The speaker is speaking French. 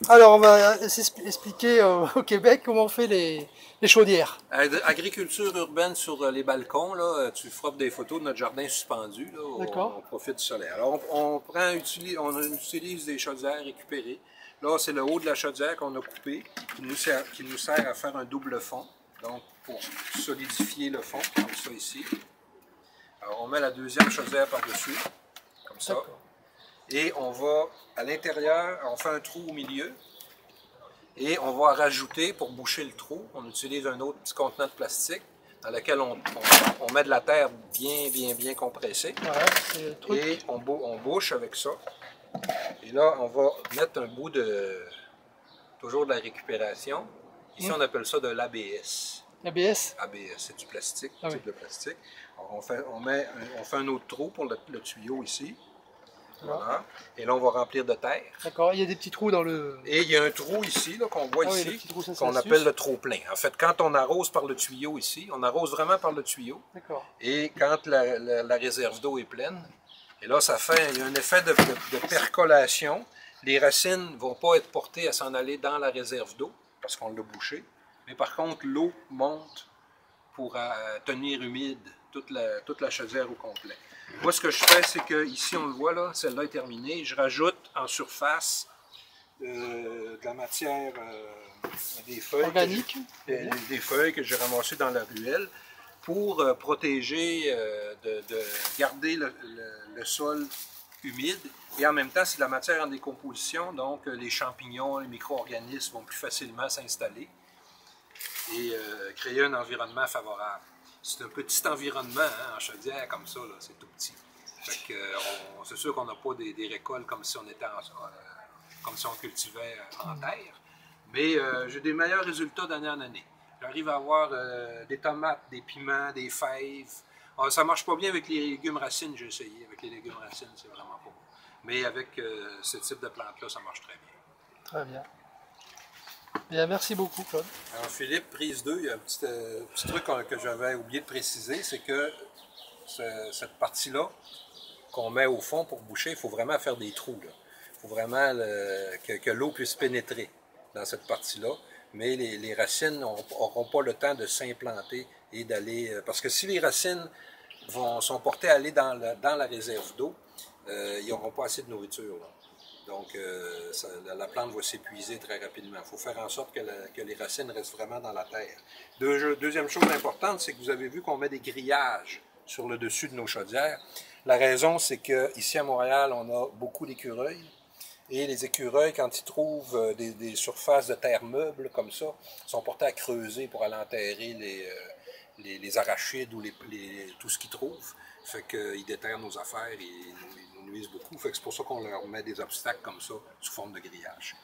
Alors, on va expliquer au Québec comment on fait les chaudières. Agriculture urbaine sur les balcons, là, tu feras des photos de notre jardin suspendu, là, D'accord. on profite du soleil. Alors, on utilise des chaudières récupérées. Là, c'est le haut de la chaudière qu'on a coupé, qui nous sert à faire un double fond, donc pour solidifier le fond, comme ça ici. Alors, on met la deuxième chaudière par-dessus, comme ça. Et on va, à l'intérieur, on fait un trou au milieu. Et on va rajouter, pour boucher le trou, on utilise un autre petit contenant de plastique dans lequel on met de la terre bien compressée. Voilà, c'est le truc. Et on bouche avec ça. Et là, on va mettre un bout toujours de la récupération. Ici, on appelle ça de l'ABS. ABS? ABS, c'est du plastique, Ah type oui. de plastique. Alors, on fait un autre trou pour le tuyau ici. Voilà. Et là, on va remplir de terre. D'accord, il y a des petits trous dans le... Et il y a un trou ici, qu'on voit ici, oui, qu'on appelle le trop-plein. En fait, quand on arrose par le tuyau ici, on arrose vraiment par le tuyau. D'accord. Et quand la réserve d'eau est pleine, et là, il y a un effet de percolation. Les racines ne vont pas être portées à s'en aller dans la réserve d'eau, parce qu'on l'a bouché. Mais par contre, l'eau monte pour tenir humide toute la chaudière au complet. Moi, ce que je fais, c'est que ici, on le voit, là, celle-là est terminée. Je rajoute en surface de la matière, des feuilles organique, des feuilles que j'ai ramassées dans la ruelle pour protéger, de garder le sol humide. Et en même temps, c'est de la matière en décomposition, donc les champignons, les micro-organismes vont plus facilement s'installer et créer un environnement favorable. C'est un petit environnement, hein, en chaudière, comme ça, c'est tout petit. C'est sûr qu'on n'a pas des récoltes comme si on était comme si on cultivait en terre, mais j'ai des meilleurs résultats d'année en année. J'arrive à avoir des tomates, des piments, des fèves. Ça ne marche pas bien avec les légumes racines, j'ai essayé. Avec les légumes racines, c'est vraiment pas bon. Mais avec ce type de plante-là, ça marche très bien. Très bien. Bien, merci beaucoup, Claude. Alors, Philippe, prise 2, il y a un petit truc que j'avais oublié de préciser, c'est que cette partie-là qu'on met au fond pour boucher, il faut vraiment faire des trous. Il faut vraiment que l'eau puisse pénétrer dans cette partie-là. Mais les racines n'auront pas le temps de s'implanter et d'aller... Parce que si les racines sont portées à aller dans la réserve d'eau, ils n'auront pas assez de nourriture. Là. Donc, la plante va s'épuiser très rapidement. Il faut faire en sorte que les racines restent vraiment dans la terre. Deuxième chose importante, c'est que vous avez vu qu'on met des grillages sur le dessus de nos chaudières. La raison, c'est qu'ici à Montréal, on a beaucoup d'écureuils. Et les écureuils, quand ils trouvent des surfaces de terre meuble comme ça, sont portés à creuser pour aller enterrer les arachides ou tout ce qu'ils trouvent. Fait qu'ils déterrent nos affaires et ils nous nuisent beaucoup. Fait que c'est pour ça qu'on leur met des obstacles comme ça, sous forme de grillage.